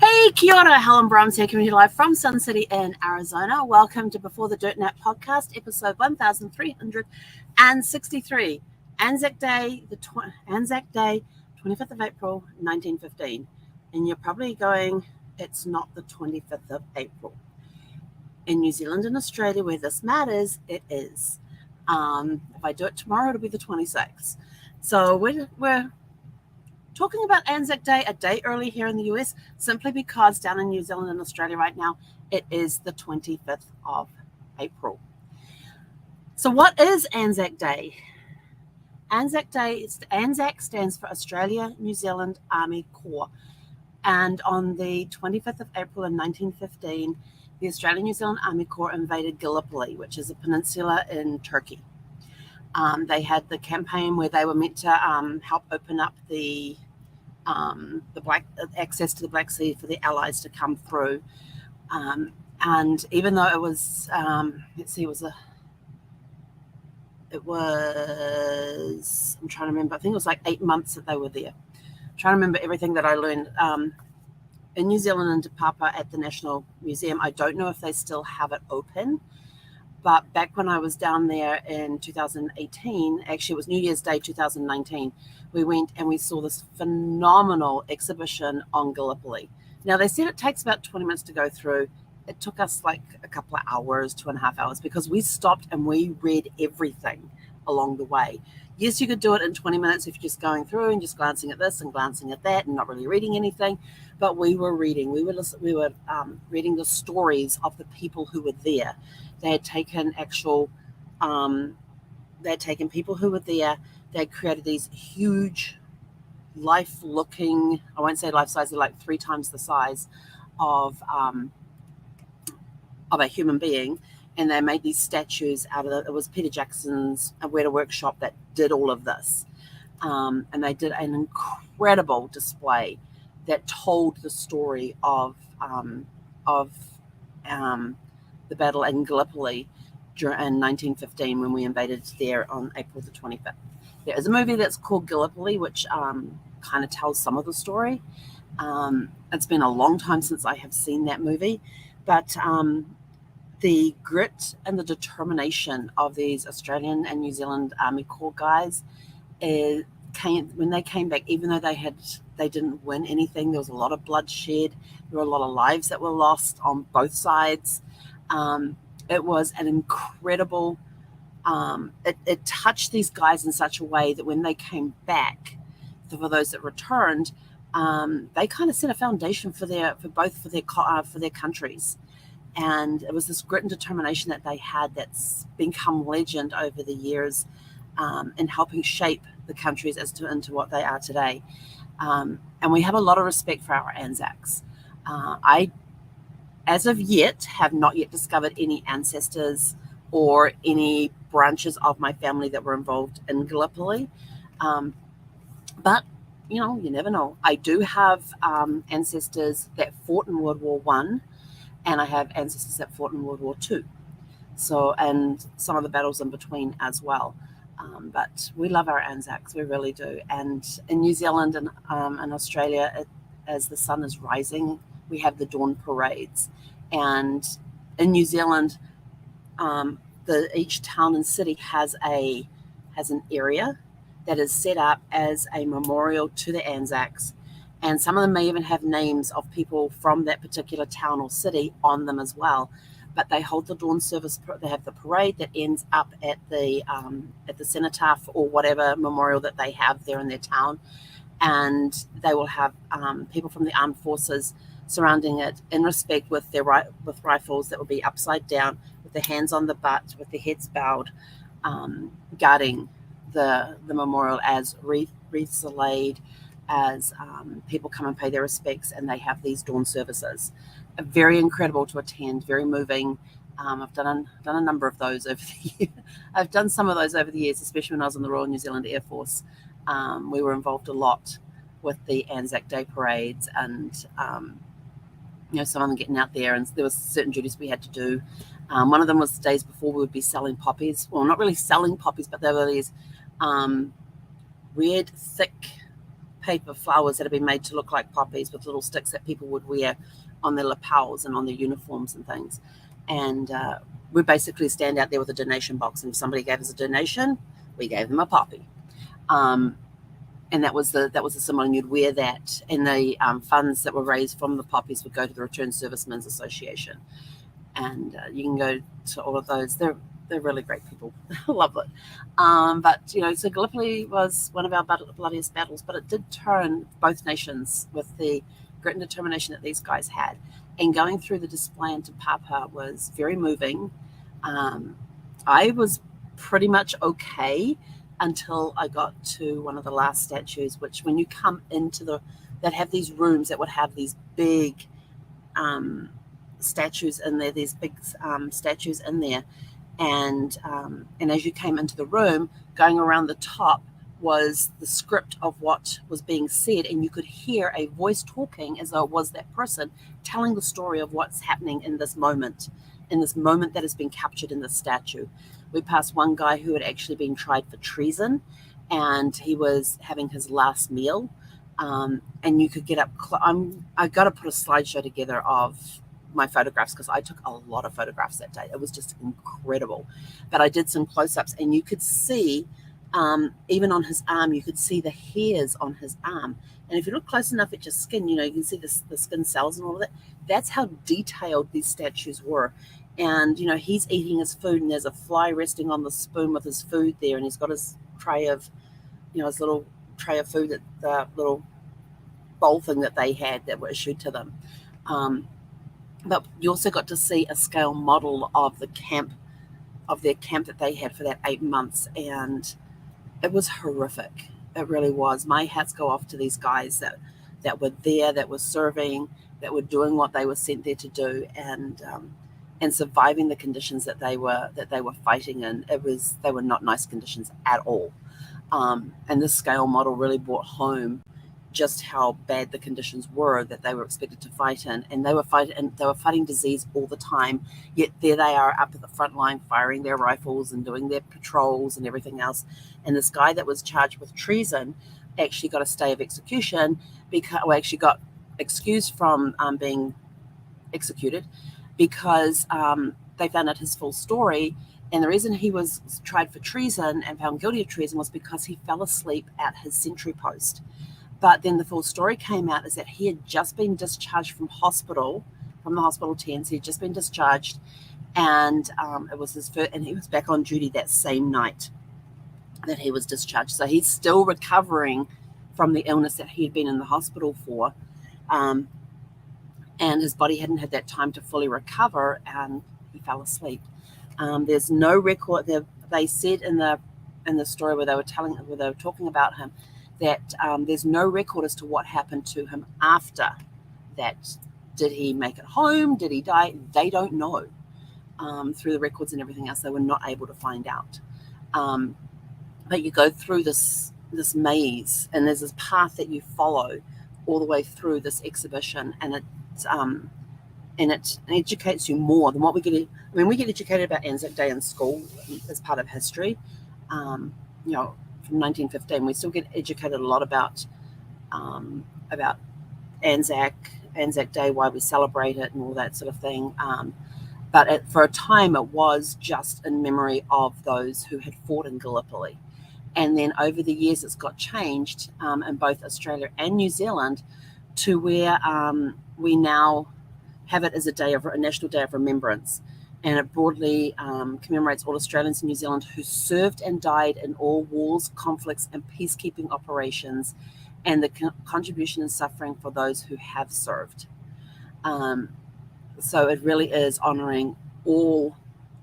Hey, kia ora, Helen Brahms here, coming to you live from Sun City in Arizona. Welcome to Before the Dirt Nap podcast, episode 1363. ANZAC Day, ANZAC Day, 25th of April, 1915. And you're probably going, it's not the 25th of April. In New Zealand and Australia, where this matters, it is. If I do it tomorrow, it'll be the 26th. So we're talking about ANZAC Day a day early here in the US, simply because down in New Zealand and Australia right now, it is the 25th of April. So what is ANZAC Day? ANZAC Day, ANZAC stands for Australia New Zealand Army Corps. And on the 25th of April in 1915, the Australian New Zealand Army Corps invaded Gallipoli, which is a peninsula in Turkey. They had the campaign where they were meant to help open up the access to the Black Sea for the Allies to come through. And even though it was, I'm trying to remember, I think it was like 8 months that they were there. I'm trying to remember everything that I learned. In New Zealand and Te Papa at the National Museum, I don't know if they still have it open, but back when I was down there in 2018, actually it was New Year's Day 2019, we went and we saw this phenomenal exhibition on Gallipoli. Now, they said it takes about 20 minutes to go through. It took us like a couple of hours, 2.5 hours, because we stopped and we read everything along the way. Yes, you could do it in 20 minutes if you're just going through and just glancing at this and glancing at that and not really reading anything. But we were reading. We were reading the stories of the people who were there. They had taken people who were there. They had created these huge, life-looking, I won't say life-size, they're like 3 times the size of a human being. And they made these statues out of it. Was Peter Jackson's Weta Workshop that did all of this. And they did an incredible display that told the story of the battle in Gallipoli in 1915 when we invaded there on April the 25th. There is a movie that's called Gallipoli, which kind of tells some of the story. It's been a long time since I have seen that movie, but the grit and the determination of these Australian and New Zealand Army Corps guys, when they came back, even though they didn't win anything, there was a lot of bloodshed, there were a lot of lives that were lost on both sides. It was an incredible, it touched these guys in such a way that when they came back, for those that returned, they kind of set a foundation for their countries. And it was this grit and determination that they had that's become legend over the years in helping shape the countries into what they are today. And we have a lot of respect for our ANZACs. I, as of yet, have not yet discovered any ancestors or any branches of my family that were involved in Gallipoli. But, you never know. I do have ancestors that fought in World War I. And I have ancestors that fought in World War II. So, and some of the battles in between as well. But we love our ANZACs, we really do. And in New Zealand and in Australia, as the sun is rising, we have the dawn parades. And in New Zealand, each town and city has an area that is set up as a memorial to the ANZACs. And some of them may even have names of people from that particular town or city on them as well. But they hold the dawn service. They have the parade that ends up at the cenotaph or whatever memorial that they have there in their town. And they will have people from the armed forces surrounding it in respect with rifles that will be upside down, with their hands on the butt, with their heads bowed, guarding the memorial as wreaths are laid, as people come and pay their respects, and they have these dawn services. Very incredible to attend, very moving. I've done a number of those over the years. I've done some of those over the years, especially when I was in the Royal New Zealand Air Force. We were involved a lot with the ANZAC Day parades, and some of them getting out there, and there was certain duties we had to do. One of them was the days before we would be selling poppies. Well, not really selling poppies, but they were these red, thick paper flowers that had been made to look like poppies with little sticks that people would wear on their lapels and on their uniforms and things. And we basically stand out there with a donation box, and if somebody gave us a donation, we gave them a poppy. And that was the symbol, and you'd wear that, and the funds that were raised from the poppies would go to the Returned Servicemen's Association. And you can go to all of those. They're really great people. I love it. But, so Gallipoli was one of our bloodiest battles, but it did turn both nations with the grit and determination that these guys had. And going through the display into Papa was very moving. I was pretty much okay until I got to one of the last statues, which when you come into that have these rooms that would have these big statues in there, and as you came into the room, going around the top was the script of what was being said, and you could hear a voice talking as though it was that person telling the story of what's happening in this moment that has been captured in the statue. We passed one guy who had actually been tried for treason, and he was having his last meal, and you could get up. I got to put a slideshow together of my photographs, because I took a lot of photographs that day. It was just incredible. But I did some close-ups, and you could see, even on his arm, you could see the hairs on his arm. And if you look close enough at your skin, you can see the skin cells and all of that. That's how detailed these statues were. And, he's eating his food, and there's a fly resting on the spoon with his food there, and he's got his tray of, his little tray of food, that the little bowl thing that they had that were issued to them. But you also got to see a scale model of their camp that they had for that 8 months, and it was horrific. It really was. My hats go off to these guys that were there, that were serving, that were doing what they were sent there to do, and surviving the conditions that they were fighting in. They were not nice conditions at all. And this scale model really brought home just how bad the conditions were that they were expected to fight in, and they were fighting disease all the time. Yet there they are up at the front line, firing their rifles and doing their patrols and everything else. And this guy that was charged with treason actually got a stay of execution actually got excused from being executed, because they found out his full story. And the reason he was tried for treason and found guilty of treason was because he fell asleep at his sentry post. But then the full story came out is that he had just been discharged from the hospital tents. He had just been discharged, and it was his first, and he was back on duty that same night that he was discharged. So he's still recovering from the illness that he had been in the hospital for, and his body hadn't had that time to fully recover, and he fell asleep. There's no record. They said in the story where they were talking about him, that there's no record as to what happened to him after that. Did he make it home? Did he die? They don't know. Through the records and everything else, they were not able to find out. But you go through this maze, and there's this path that you follow all the way through this exhibition, and it educates you more than what we get. We get educated about ANZAC Day in school as part of history. From 1915, we still get educated a lot about ANZAC Day, why we celebrate it, and all that sort of thing. But for a time, it was just in memory of those who had fought in Gallipoli. And then over the years, it's got changed in both Australia and New Zealand to where we now have it as a National Day of Remembrance. And it broadly commemorates all Australians in New Zealand who served and died in all wars, conflicts, and peacekeeping operations, and the contribution and suffering for those who have served. So it really is honouring all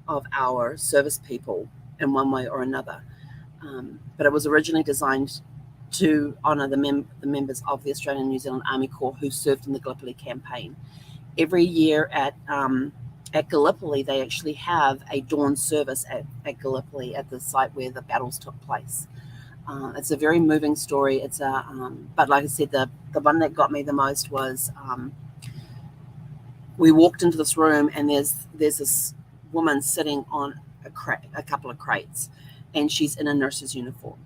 of our service people in one way or another. But it was originally designed to honour the members of the Australian and New Zealand Army Corps who served in the Gallipoli campaign. Every year at Gallipoli, they actually have a dawn service at Gallipoli, at the site where the battles took place. It's a very moving story. But like I said, the one that got me the most was we walked into this room, and there's this woman sitting on a couple of crates, and she's in a nurse's uniform.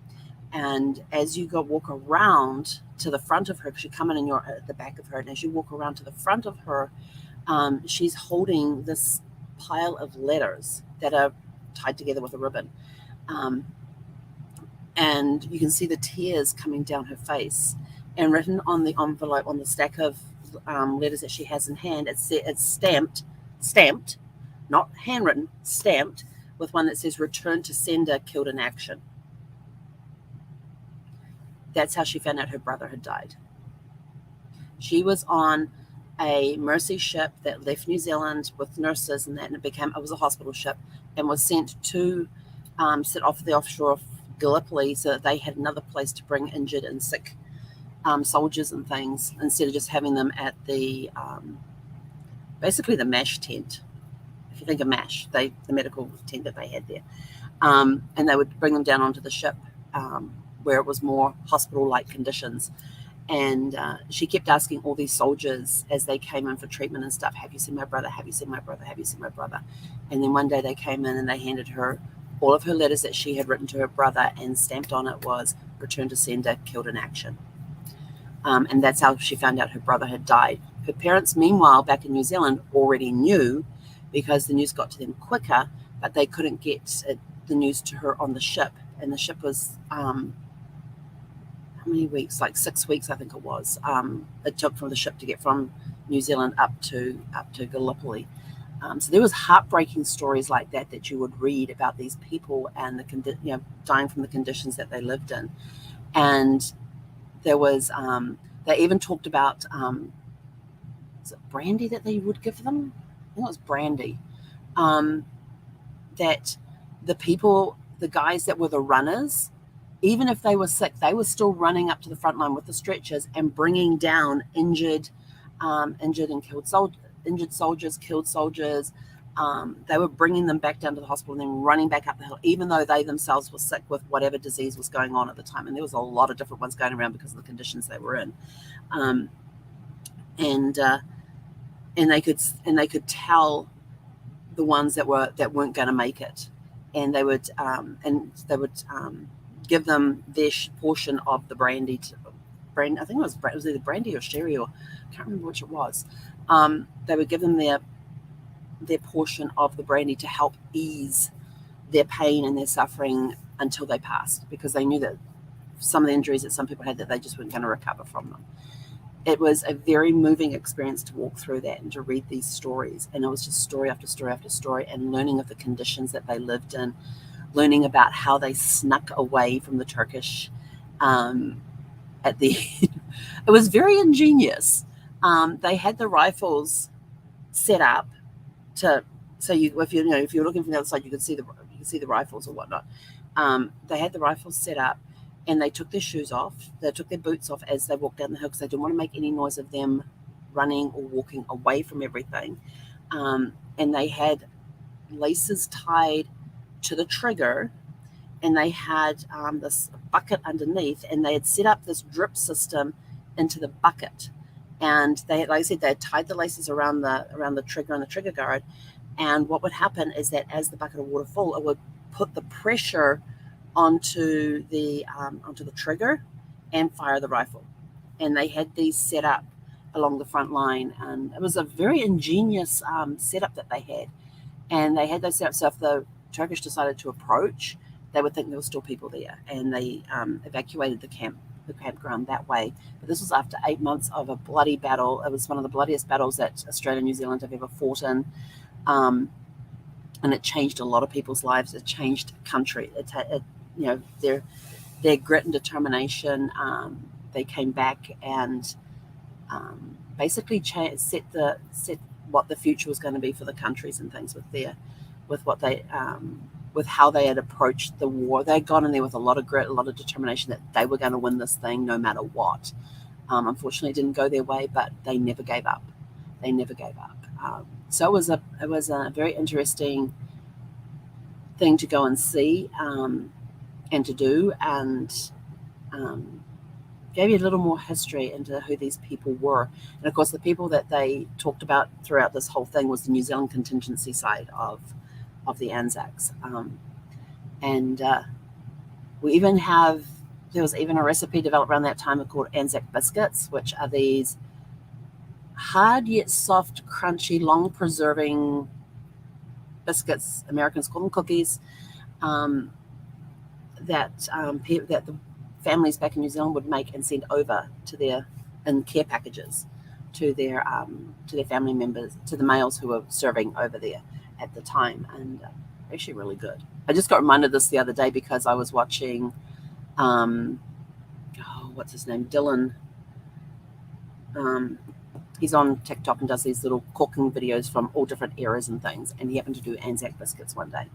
And as you walk around to the front of her, because you come in and you're at the back of her, and as you walk around to the front of her, she's holding this pile of letters that are tied together with a ribbon. And you can see the tears coming down her face. And written on the envelope, on the stack of letters that she has in hand, it's stamped, not handwritten, stamped, with one that says "Return to sender, killed in action." That's how she found out her brother had died. She was on a mercy ship that left New Zealand with nurses and that, and it was a hospital ship, and was sent to sit off the offshore of Gallipoli so that they had another place to bring injured and sick soldiers and things, instead of just having them at the basically the MASH tent. If you think of MASH, the medical tent that they had there, and they would bring them down onto the ship where it was more hospital-like conditions. And she kept asking all these soldiers as they came in for treatment and stuff, "Have you seen my brother? Have you seen my brother? Have you seen my brother?" And then one day they came in and they handed her all of her letters that she had written to her brother, and stamped on it was "Return to sender, killed in action." And that's how she found out her brother had died. Her parents, meanwhile, back in New Zealand, already knew, because the news got to them quicker, but they couldn't get the news to her on the ship. And the ship was, how many weeks? Like 6 weeks, I think it was. It took for the ship to get from New Zealand up to Gallipoli. So there was heartbreaking stories like that you would read about these people and dying from the conditions that they lived in. And there was, they even talked about, is it brandy that they would give them? I think it was brandy. That the guys that were the runners, even if they were sick, they were still running up to the front line with the stretchers and bringing down injured soldiers, killed soldiers. They were bringing them back down to the hospital and then running back up the hill, even though they themselves were sick with whatever disease was going on at the time. And there was a lot of different ones going around because of the conditions they were in. And they could tell the ones that weren't going to make it, and they would give them their portion of the brandy. I think it was either brandy or sherry, or I can't remember which it was. They would give them their portion of the brandy to help ease their pain and their suffering until they passed, because they knew that some of the injuries that some people had, that they just weren't going to recover from them. It was a very moving experience to walk through that and to read these stories. And it was just story after story after story, and learning of the conditions that they lived in, learning about how they snuck away from the Turkish at the end. It was very ingenious. They had the rifles set up if you're looking from the other side, you could see the rifles or whatnot. They had the rifles set up, and they took their shoes off. They took their boots off as they walked down the hill, because they didn't want to make any noise of them running or walking away from everything. And they had laces tied to the trigger, and they had this bucket underneath, and they had set up this drip system into the bucket. And they, like I said, they had tied the laces around the trigger and the trigger guard. And what would happen is that as the bucket of water full, it would put the pressure onto the trigger and fire the rifle. And they had these set up along the front line, and it was a very ingenious setup that they had. And they had those set up so if the Turkish decided to approach, they would think there were still people there, and they evacuated the campground that way. But this was after 8 months of a bloody battle. It was one of the bloodiest battles that Australia and New Zealand have ever fought in. And it changed a lot of people's lives. It changed the country. Their grit and determination. They came back and basically set what the future was going to be for the countries and things with how they had approached the war. They had gone in there with a lot of grit, a lot of determination that they were going to win this thing no matter what. Unfortunately, it didn't go their way, but they never gave up. So it was a very interesting thing to go and see and to do, and gave you a little more history into who these people were. And of course, the people that they talked about throughout this whole thing was the New Zealand contingency side of the ANZACs. And we even have There was even a recipe developed around that time called ANZAC biscuits, which are these hard yet soft, crunchy, long preserving biscuits. Americans call them cookies. That the families back in New Zealand would make and send over to in care packages to their family members, to the males who were serving over there at the time, and actually really good. I just got reminded of this the other day because I was watching, what's his name, Dylan. He's on TikTok and does these little cooking videos from all different eras and things, and he happened to do ANZAC biscuits one day.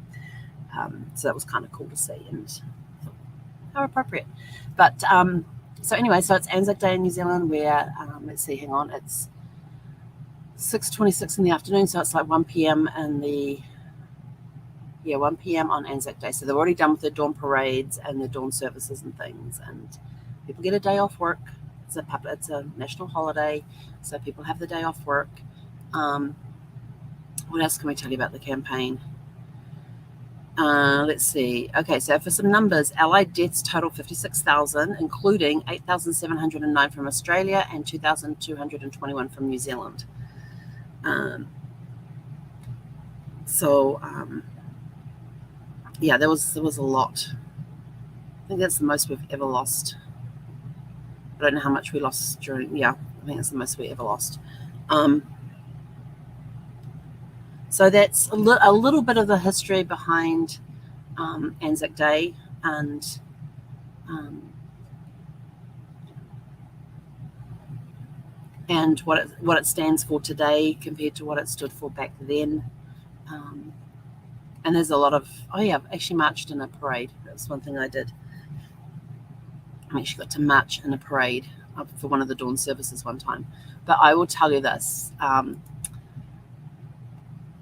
So that was kind of cool to see, and how appropriate. But so anyway, so it's ANZAC Day in New Zealand where, let's see, hang on, it's 6:26 in the afternoon, so it's like 1 p.m. 1 p.m. on ANZAC Day. So they're already done with their dawn parades and their dawn services and things, and people get a day off work. It's a national holiday, so people have the day off work. What else can we tell you about the campaign? Let's see. Okay, so for some numbers, Allied deaths total 56,000, including 8,709 from Australia and 2,221 from New Zealand. Yeah, there was a lot. I think that's the most we've ever lost. I don't know how much we lost during. Yeah, I think that's the most we ever lost. So that's a little bit of the history behind ANZAC Day and what it stands for today compared to what it stood for back then. And there's a lot of, I've actually marched in a parade. That's one thing I did. I actually got to march in a parade for one of the dawn services one time. But I will tell you this.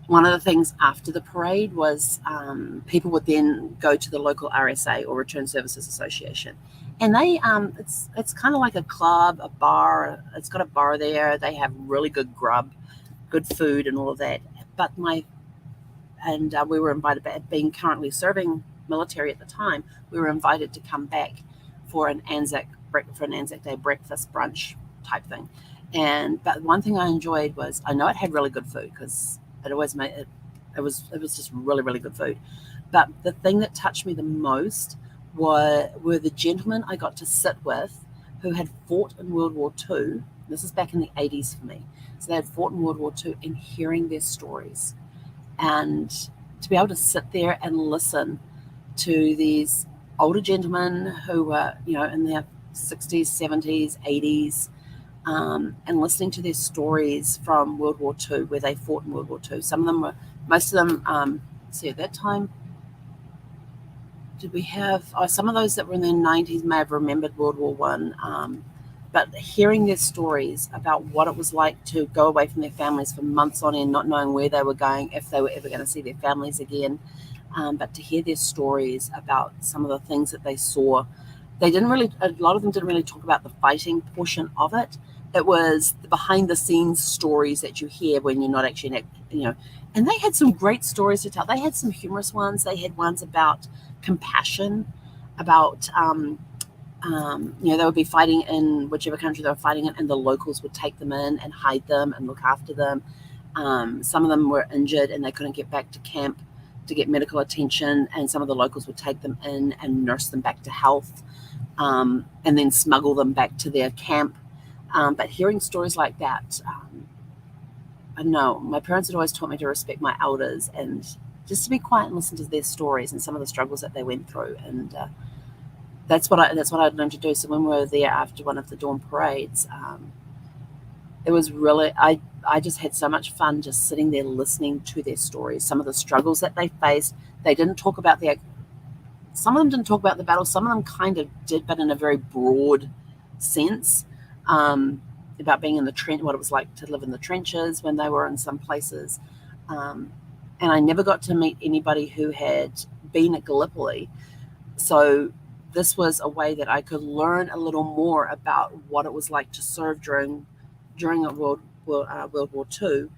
One of the things after the parade was people would then go to the local RSA or Return Services Association. And they, it's kind of like a club, a bar. It's got a bar there. They have really good grub, good food and all of that. But we were invited back, being currently serving military at the time, we were invited to come back for an ANZAC Day breakfast brunch type thing. But one thing I enjoyed was, I know it had really good food because it always made it. It was just really, really good food. But the thing that touched me the most were the gentlemen I got to sit with who had fought in World War II. This is back in the 80s for me. So they had fought in World War II, and hearing their stories, and to be able to sit there and listen to these older gentlemen who were, in their 60s, 70s, 80s, and listening to their stories from World War II, where they fought in World War II. Most of them, at that time, did we have, some of those that were in their 90s may have remembered World War I, but hearing their stories about what it was like to go away from their families for months on end, not knowing where they were going, if they were ever going to see their families again, but to hear their stories about some of the things that they saw. A lot of them didn't really talk about the fighting portion of it. It was the behind the scenes stories that you hear when you're not actually, and they had some great stories to tell. They had some humorous ones. They had ones about compassion, about, they would be fighting in whichever country they were fighting in, and the locals would take them in and hide them and look after them. Some of them were injured and they couldn't get back to camp to get medical attention, and some of the locals would take them in and nurse them back to health, and then smuggle them back to their camp. But hearing stories like that, I don't know, my parents had always taught me to respect my elders and just to be quiet and listen to their stories and some of the struggles that they went through. And that's what I'd learned to do. So when we were there after one of the dawn parades, it was really, I just had so much fun just sitting there listening to their stories, some of the struggles that they faced. They didn't talk about some of them didn't talk about the battle. Some of them kind of did, but in a very broad sense, about being in the trench, what it was like to live in the trenches when they were in some places. And I never got to meet anybody who had been at Gallipoli. So this was a way that I could learn a little more about what it was like to serve during a World War II,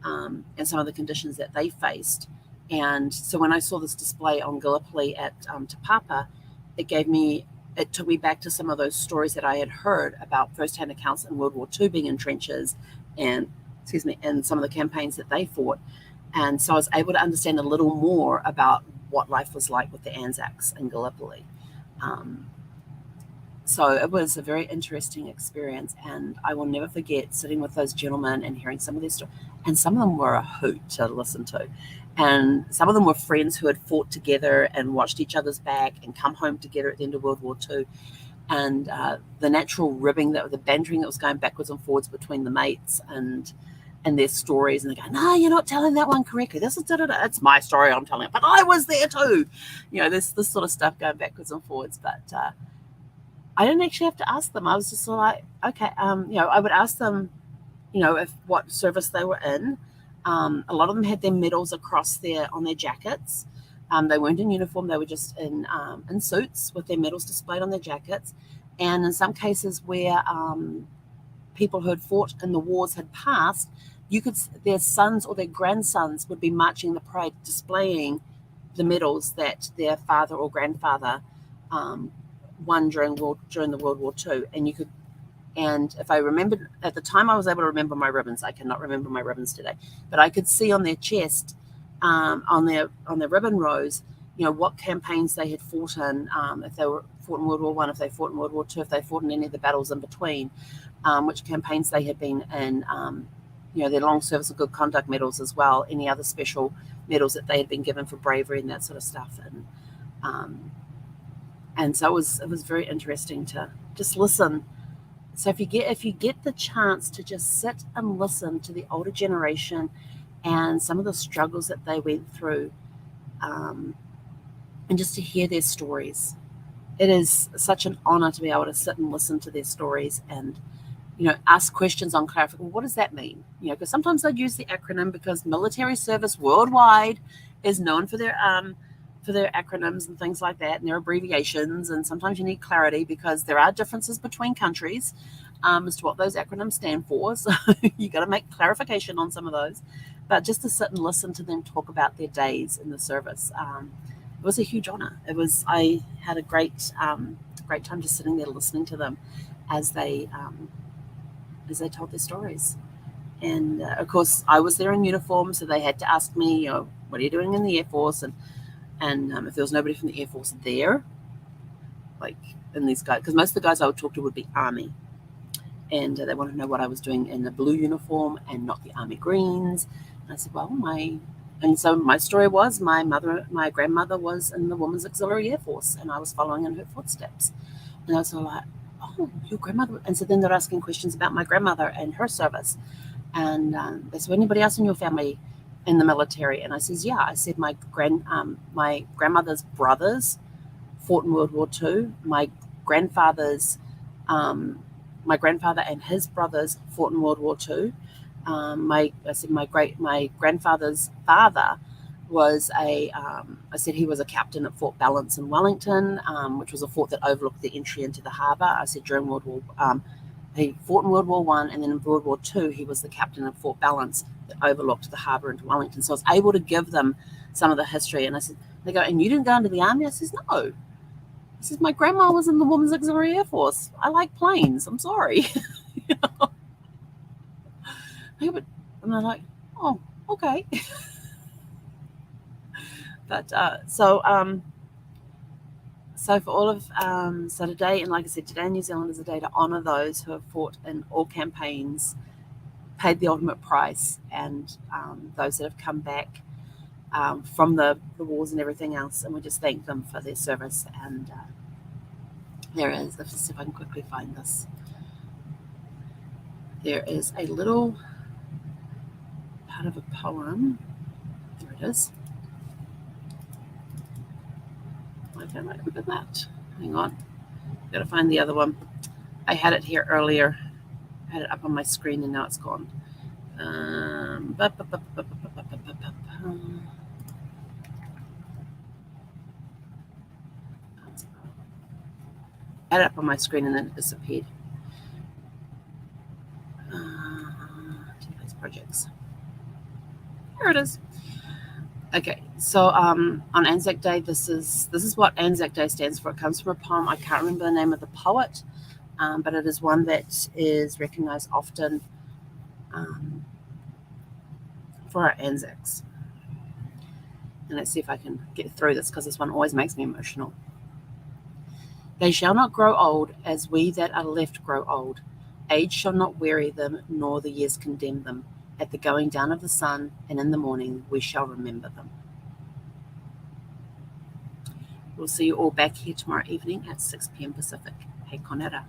and some of the conditions that they faced. And so when I saw this display on Gallipoli at Te Papa, it gave me it took me back to some of those stories that I had heard about first-hand accounts in World War II being in trenches and some of the campaigns that they fought. And so I was able to understand a little more about what life was like with the ANZACs in Gallipoli. So it was a very interesting experience, and I will never forget sitting with those gentlemen and hearing some of their stories. And some of them were a hoot to listen to. And some of them were friends who had fought together and watched each other's back and come home together at the end of World War II. And the natural ribbing, the bantering that was going backwards and forwards between the mates and their stories. And they go, no, you're not telling that one correctly. This is it's my story I'm telling, but I was there too. There's this sort of stuff going backwards and forwards. But I didn't actually have to ask them. I was just like, okay, I would ask them, if what service they were in. A lot of them had their medals on their jackets. They weren't in uniform. They were just in suits with their medals displayed on their jackets. And in some cases where people who had fought in the wars had passed, their sons or their grandsons would be marching the parade, displaying the medals that their father or grandfather won during the World War II. And if I remembered at the time, I was able to remember my ribbons. I cannot remember my ribbons today, but I could see on their chest, on their ribbon rows, what campaigns they had fought in, if they were fought in World War I, if they fought in World War II, if they fought in any of the battles in between, which campaigns they had been in, their long service or good conduct medals as well, any other special medals that they had been given for bravery and that sort of stuff. And so it was very interesting to just listen. So if you get the chance to just sit and listen to the older generation and some of the struggles that they went through, and just to hear their stories, it is such an honor to be able to sit and listen to their stories and ask questions on clarification. Well, what does that mean? Because sometimes they'd use the acronym because military service worldwide is known for their acronyms and things like that and their abbreviations. And sometimes you need clarity because there are differences between countries as to what those acronyms stand for. So you got to make clarification on some of those. But just to sit and listen to them talk about their days in the service, it was a huge honor. I had a great time just sitting there listening to them as they told their stories. And of course, I was there in uniform, so they had to ask me, what are you doing in the Air Force? And if there was nobody from the Air Force there, like in these guys, because most of the guys I would talk to would be Army, and they wanted to know what I was doing in the blue uniform and not the Army greens. And I said, so my story was my grandmother was in the Women's Auxiliary Air Force, and I was following in her footsteps. And I was like, oh, your grandmother. And so then they're asking questions about my grandmother and her service. And they said, anybody else in your family in the military? And I says, yeah. I said, my grandmother's brothers fought in World War II. My grandfather and his brothers fought in World War II. My grandfather's father was I said he was a captain at Fort Balance in Wellington, which was a fort that overlooked the entry into the harbour. I said during World War, he fought in World War I, and then in World War II, he was the captain at Fort Balance that overlooked the harbour into Wellington. So I was able to give them some of the history. And I said, they go, and you didn't go into the Army? I says, no. I says, my grandma was in the Women's Auxiliary Air Force. I like planes. I'm sorry. And they're like, oh, okay. But so for all of so today, and like I said, today in New Zealand is a day to honour those who have fought in all campaigns, paid the ultimate price, and those that have come back from the wars and everything else, and we just thank them for their service. And there is, let's see if I can quickly find this. There is a little part of a poem. There it is. Why can't I open that? Hang on. Got to find the other one. I had it here earlier. I had it up on my screen and now it's gone. I had it up on my screen and then it disappeared. Templates projects. Here it is. Okay, so on Anzac Day, this is what Anzac Day stands for. It comes from a poem. I can't remember the name of the poet, but it is one that is recognised often for our Anzacs. And let's see if I can get through this, because this one always makes me emotional. They shall not grow old as we that are left grow old. Age shall not weary them, nor the years condemn them. At the going down of the sun, and in the morning we shall remember them. We'll see you all back here tomorrow evening at 6 p.m. Pacific. Hei konera.